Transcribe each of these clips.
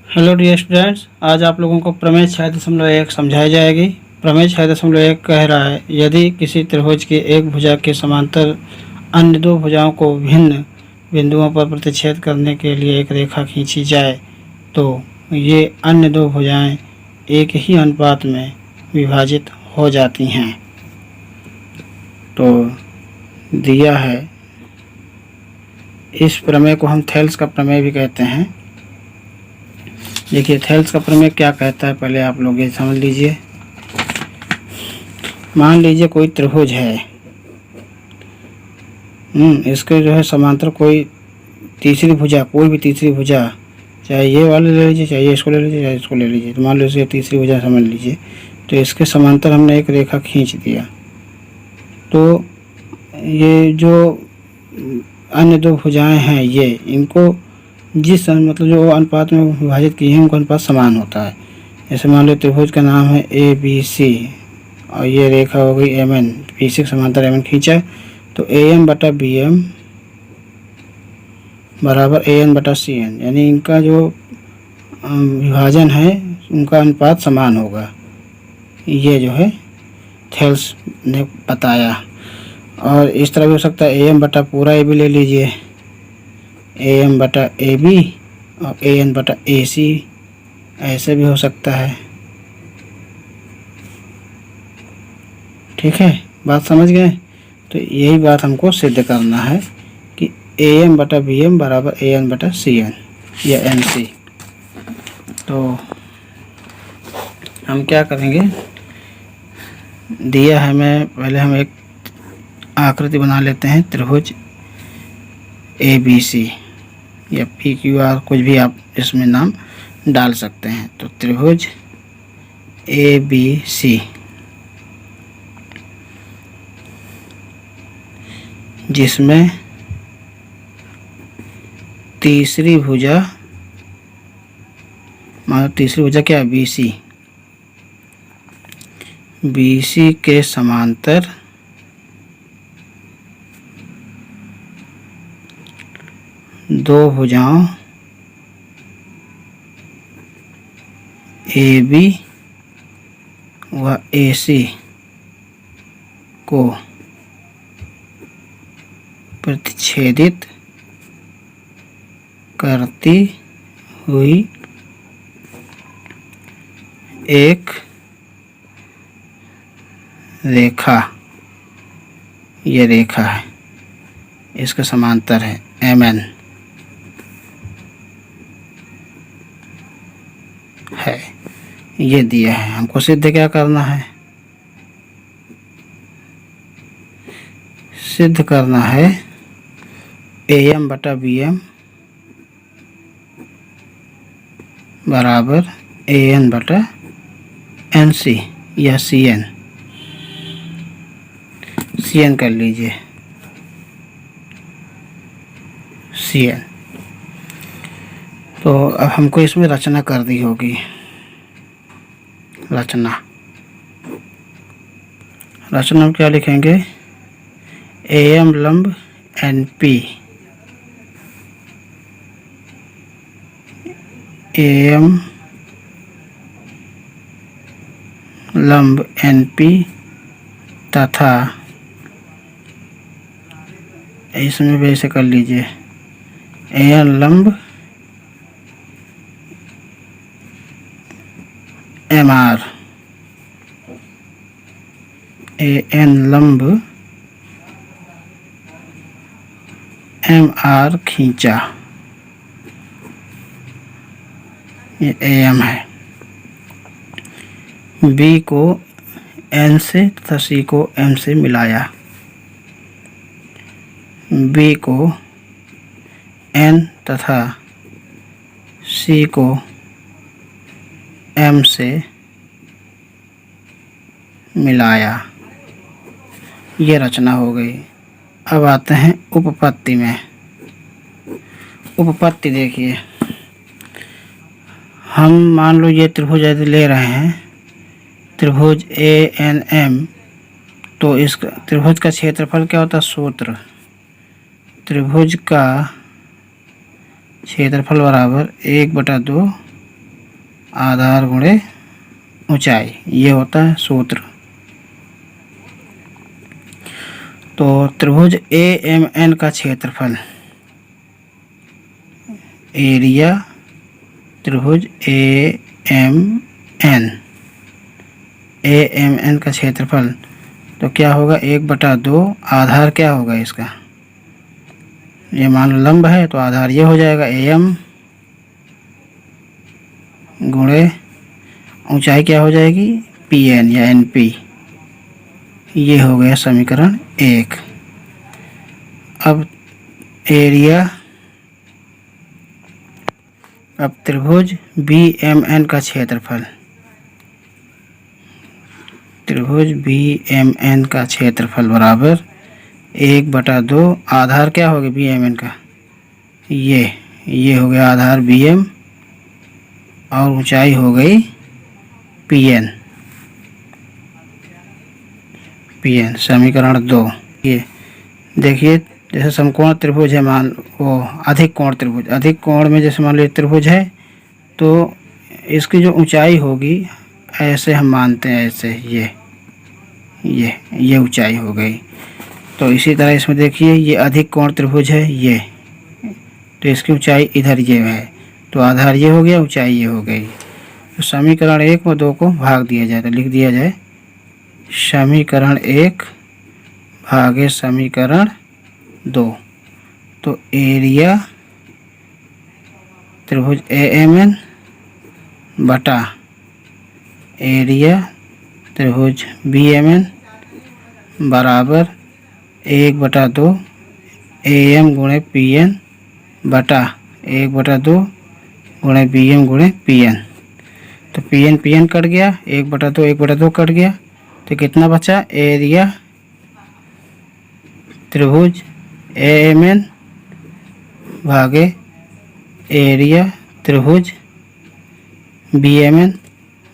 Hello dear students, आज आप लोगों को प्रमेय 6.1 समझाई जाएगी। प्रमेय 6.1 कह रहा है, यदि किसी त्रिभुज की एक भुजा के समांतर अन्य दो भुजाओं को भिन्न बिंदुओं पर प्रतिच्छेद करने के लिए एक रेखा खींची जाए तो ये अन्य दो भुजाएं एक ही अनुपात में विभाजित हो जाती हैं। तो दिया है, इस प्रमेय को हम थेल्स का प्रमेय भी कहते हैं। देखिए थेल्स का प्रमेय क्या कहता है, पहले आप लोग ये समझ लीजिए। मान लीजिए कोई त्रिभुज है, इसके जो है समांतर कोई तीसरी भुजा, कोई भी तीसरी भुजा, चाहे ये वाले ले लीजिए, चाहे इसको ले लीजिए, चाहे इसको ले लीजिए। तो मान लो इसे तीसरी भुजा समझ लीजिए। तो इसके समांतर हमने एक रेखा खींच दिया, तो ये जो अन्य दो भुजाएं हैं, ये इनको जिस मतलब जो अनुपात में विभाजित की है उनका अनुपात समान होता है। जैसे मान लो त्रिभुज का नाम है ABC और ये रेखा हो गई MN, BC के समांतर MN खींचा, तो AM/BM बराबर AN/CN, यानी इनका जो विभाजन है उनका अनुपात समान होगा। ये जो है थेल्स ने बताया। और इस तरह भी हो सकता है, AM बटा पूरा AB ले लीजिए, AM/AB और AN/AC, ऐसे भी हो सकता है। ठीक है, बात समझ गए? तो यही बात हमको सिद्ध करना है कि AM/BM बराबर AN/CN या MC। तो हम क्या करेंगे, दिया है, मैं पहले हम एक आकृति बना लेते हैं। त्रिभुज ABC या PQR, कुछ भी आप इसमें नाम डाल सकते हैं। तो त्रिभुज ABC जिसमें तीसरी भुजा, मानो तीसरी भुजा क्या है, BC के समांतर दो भुजाओं AB व AC को प्रतिच्छेदित करती हुई एक रेखा, ये रेखा है, इसका समांतर है MN है। ये दिया है, हमको सिद्ध क्या करना है, सिद्ध करना है AM/BM बराबर AN/NC या CN कर लीजिए, CN। तो अब हमको इसमें रचना कर दी होगी, रचना में क्या लिखेंगे, AM लंब NP, AM लंब NP तथा इसमें भी ऐसे कर लीजिए, AN लंब MR, AN लंब MR खींचा, ये AM है। B को N से तथा C को M से मिलाया, B को N तथा C को M से मिलाया, ये रचना हो गई। अब आते हैं उपपत्ति में। उपपत्ति देखिए, हम मान लो ये त्रिभुज यदि ले रहे हैं, त्रिभुज ANM, तो इस त्रिभुज का क्षेत्रफल क्या होता है, सूत्र त्रिभुज का क्षेत्रफल बराबर 1/2 आधार गुणे ऊंचाई, ये होता है सूत्र। तो त्रिभुज AMN का क्षेत्रफल, एरिया त्रिभुज AMN का क्षेत्रफल तो क्या होगा 1/2। आधार क्या होगा इसका, ये मान लो लंब है तो आधार ये हो जाएगा AM गुणे ऊंचाई क्या हो जाएगी PN या NP। ये हो गया समीकरण 1। अब एरिया, अब त्रिभुज BMN का क्षेत्रफल, त्रिभुज BMN का क्षेत्रफल बराबर 1/2। आधार क्या होगा BMN का, ये हो गया आधार BM और ऊंचाई हो गई PN। समीकरण 2। ये देखिए जैसे समकोण त्रिभुज है, मान वो अधिक कोण त्रिभुज, अधिक कोण में जैसे मान लो त्रिभुज है तो इसकी जो ऊंचाई होगी ऐसे हम मानते हैं, ऐसे ये ऊंचाई हो गई। तो इसी तरह इसमें देखिए ये अधिक कोण त्रिभुज है ये, तो इसकी ऊंचाई इधर ये है, तो आधार ये हो गया, ऊंचाई ये हो गई। तो समीकरण 1 और 2 को भाग दिया जाए तो लिख दिया जाए समीकरण 1 भागे समीकरण 2। तो एरिया त्रिभुज AMN बटा एरिया त्रिभुज BMN बराबर 1/2 AM गुणे PN बटा 1/2 गुणे BM गुणे PN। तो PN कट गया, 1/2 कट गया, तो कितना बचा एरिया त्रिभुज AMN भागे एरिया त्रिभुज BMN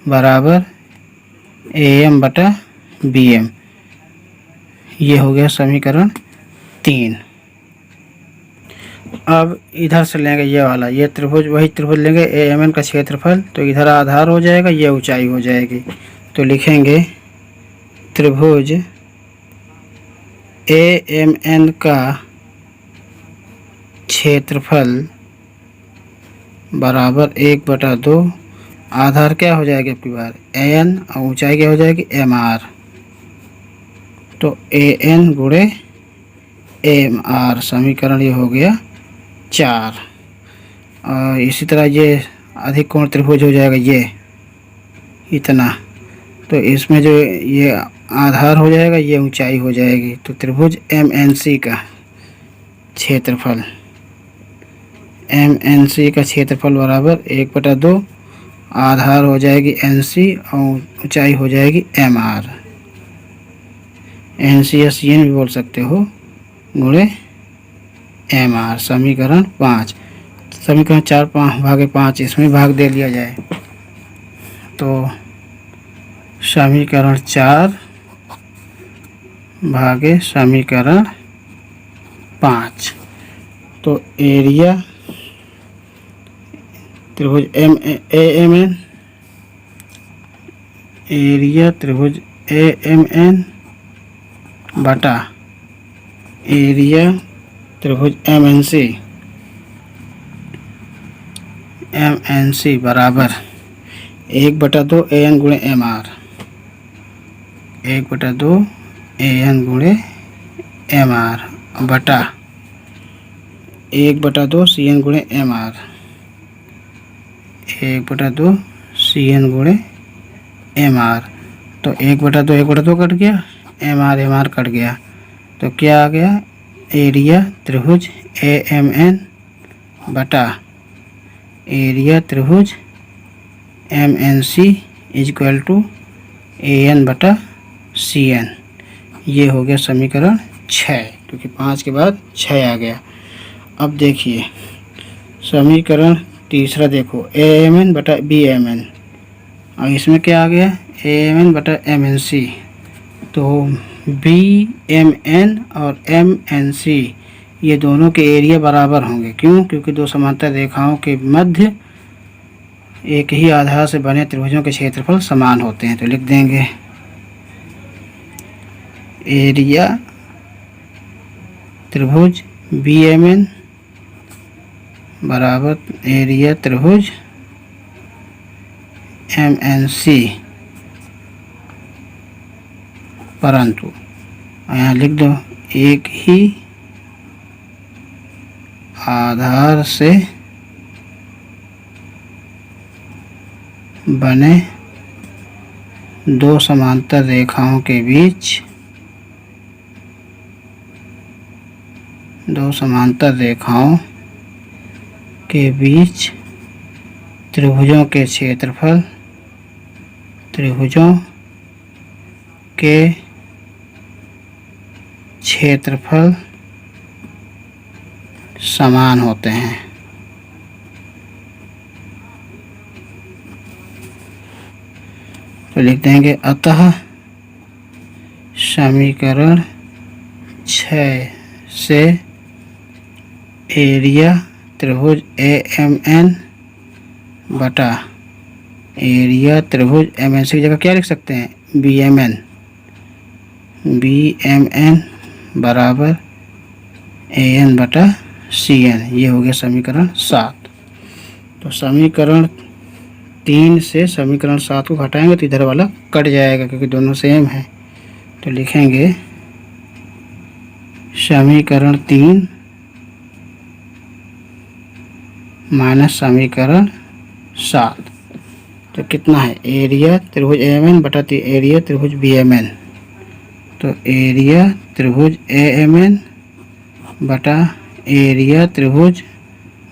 बराबर AM बटा BM। ये हो गया समीकरण 3। अब इधर से लेंगे ये वाला, ये त्रिभुज, वही त्रिभुज लेंगे AMN का क्षेत्रफल, तो इधर आधार हो जाएगा, ये ऊंचाई हो जाएगी। तो लिखेंगे त्रिभुज AMN का क्षेत्रफल बराबर 1/2। आधार क्या हो जाएगी आपकी बार AN और ऊंचाई क्या हो जाएगी MR। तो AN गुणे MR, समीकरण ये हो गया 4। और इसी तरह ये अधिक कोण त्रिभुज हो जाएगा ये इतना, तो इसमें जो ये आधार हो जाएगा ये ऊंचाई हो जाएगी। तो त्रिभुज MNC का क्षेत्रफल, MNC का क्षेत्रफल बराबर 1/2। आधार हो जाएगी NC और ऊंचाई हो जाएगी MR, NC या CN भी बोल सकते हो, गुणे MR। समीकरण 5। समीकरण 4 भागे 5 इसमें भाग दे लिया जाए तो समीकरण 4 भागे समीकरण 5। तो एरिया त्रिभुज AMN, एरिया त्रिभुज AMN बटा एरिया त्रिभुज MNC बराबर 1/2 AN गुणे MR, 1/2 AN गुणे MR बटा 1/2 CN गुणे MR, 1/2 CN गुणे MR। तो 1/2 कट गया, MR कट गया, तो क्या आ गया एरिया त्रिभुज AMN बटा एरिया त्रिभुज MNC इक्वल टू AN बटा CN। ये हो गया समीकरण 6, क्योंकि 5 के बाद 6 आ गया। अब देखिए समीकरण तीसरा देखो AMN बटा BMN, और इसमें क्या आ गया AMN बटा MNC। तो BMN और MNC ये दोनों के एरिया बराबर होंगे, क्यों? क्योंकि दो समांतर रेखाओं के मध्य एक ही आधार से बने त्रिभुजों के क्षेत्रफल समान होते हैं। तो लिख देंगे एरिया त्रिभुज BMN बराबर एरिया त्रिभुज MNC, परंतु यहाँ लिख दो एक ही आधार से बने दो समांतर रेखाओं के बीच त्रिभुजों के क्षेत्रफल समान होते हैं। तो लिख देंगे अतः समीकरण 6 से एरिया त्रिभुज AMN बटा एरिया त्रिभुज MNC की जगह क्या लिख सकते हैं BMN बराबर AN बटा CN। ये हो गया समीकरण 7। तो समीकरण 3 से समीकरण 7 को घटाएंगे तो इधर वाला कट जाएगा क्योंकि दोनों सेम है। तो लिखेंगे समीकरण 3 माइनस समीकरण 7। तो कितना है एरिया त्रिभुज AMN बटा एरिया त्रिभुज BMN। तो एरिया त्रिभुज AMN बटा एरिया त्रिभुज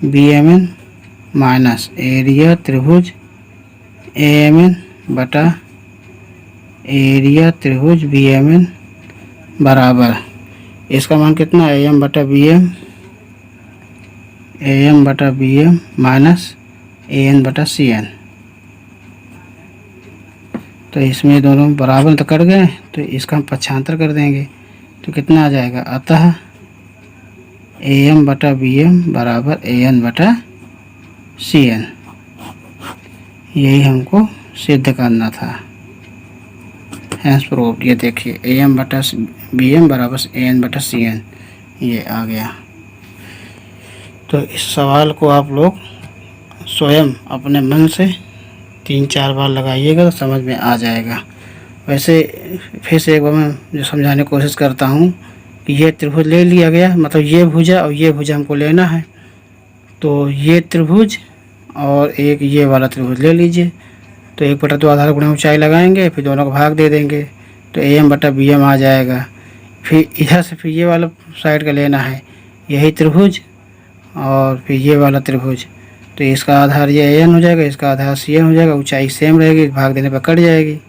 BMN माइनस एरिया त्रिभुज AMN बटा एरिया त्रिभुज BMN बराबर इसका मान कितना है AM बटा BM माइनस AN बटा CN। तो इसमें दोनों बराबर तो कट गए, तो इसका हम पक्षांतर कर देंगे तो कितना आ जाएगा अतः AM बटा BM बराबर AN बटा CN। यही हमको सिद्ध करना था। Hence proved. ये देखिए AM बटा BM बराबर AN बटा CN ये आ गया। तो इस सवाल को आप लोग स्वयं अपने मन से 3-4 बार लगाइएगा तो समझ में आ जाएगा। वैसे फिर से एक बार मैं जो समझाने की कोशिश करता हूँ कि ये त्रिभुज ले लिया गया, मतलब ये भुजा और ये भुजा हमको लेना है। तो ये त्रिभुज और एक ये वाला त्रिभुज ले लीजिए। तो 1/2 आधार गुणा ऊंचाई लगाएंगे, फिर दोनों को भाग दे देंगे तो AM बटा BM आ जाएगा। फिर इधर से फिर ये वाला साइड का लेना है, यही त्रिभुज और फिर ये वाला त्रिभुज। तो इसका आधार ये AN हो जाएगा, इसका आधार CN हो जाएगा, ऊंचाई सेम रहेगी, भाग देने पर कट जाएगी।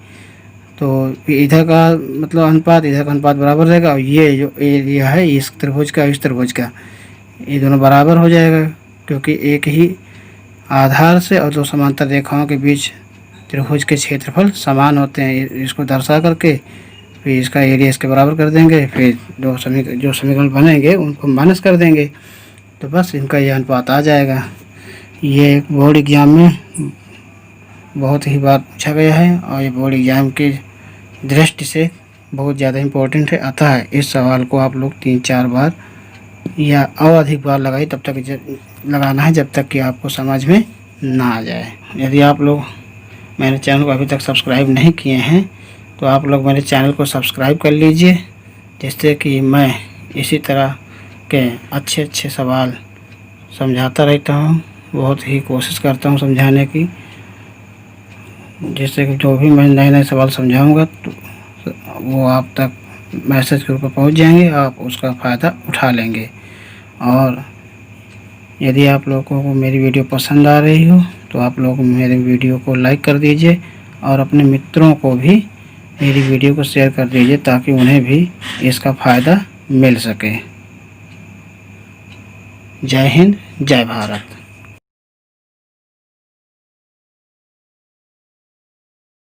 तो इधर का मतलब अनुपात इधर का अनुपात बराबर रहेगा और ये जो एरिया है इस त्रिभुज का इस त्रिभुज का ये दोनों बराबर हो जाएगा क्योंकि एक ही आधार से और दो समांतर रेखाओं के बीच त्रिभुज के क्षेत्रफल समान होते हैं। इसको दर्शा करके फिर इसका एरिया इसके बराबर कर देंगे, फिर जो समीकरण बनेंगे उनको माइनस कर देंगे तो बस इनका यह अनुपात आ जाएगा। ये बोर्ड एग्ज़ाम में बहुत ही बार पूछा गया है और ये बोर्ड एग्ज़ाम की दृष्टि से बहुत ज़्यादा इम्पोर्टेंट है। अतः इस सवाल को आप लोग 3-4 बार या और अधिक बार लगाइए, तब तक लगाना है जब तक कि आपको समझ में ना आ जाए। यदि आप लोग मेरे चैनल को अभी तक सब्सक्राइब नहीं किए हैं तो आप लोग मेरे चैनल को सब्सक्राइब कर लीजिए, जिससे कि मैं इसी तरह के अच्छे सवाल समझाता रहता हूँ। बहुत ही कोशिश करता हूँ समझाने की, जिससे कि जो भी मैं नए सवाल समझाऊंगा तो वो आप तक मैसेज के रूप में पहुँच जाएंगे, आप उसका फ़ायदा उठा लेंगे। और यदि आप लोगों को मेरी वीडियो पसंद आ रही हो तो आप लोग मेरे वीडियो को लाइक कर दीजिए और अपने मित्रों को भी मेरी वीडियो को शेयर कर दीजिए ताकि उन्हें भी इसका फ़ायदा मिल सके। जय हिंद, जय भारत।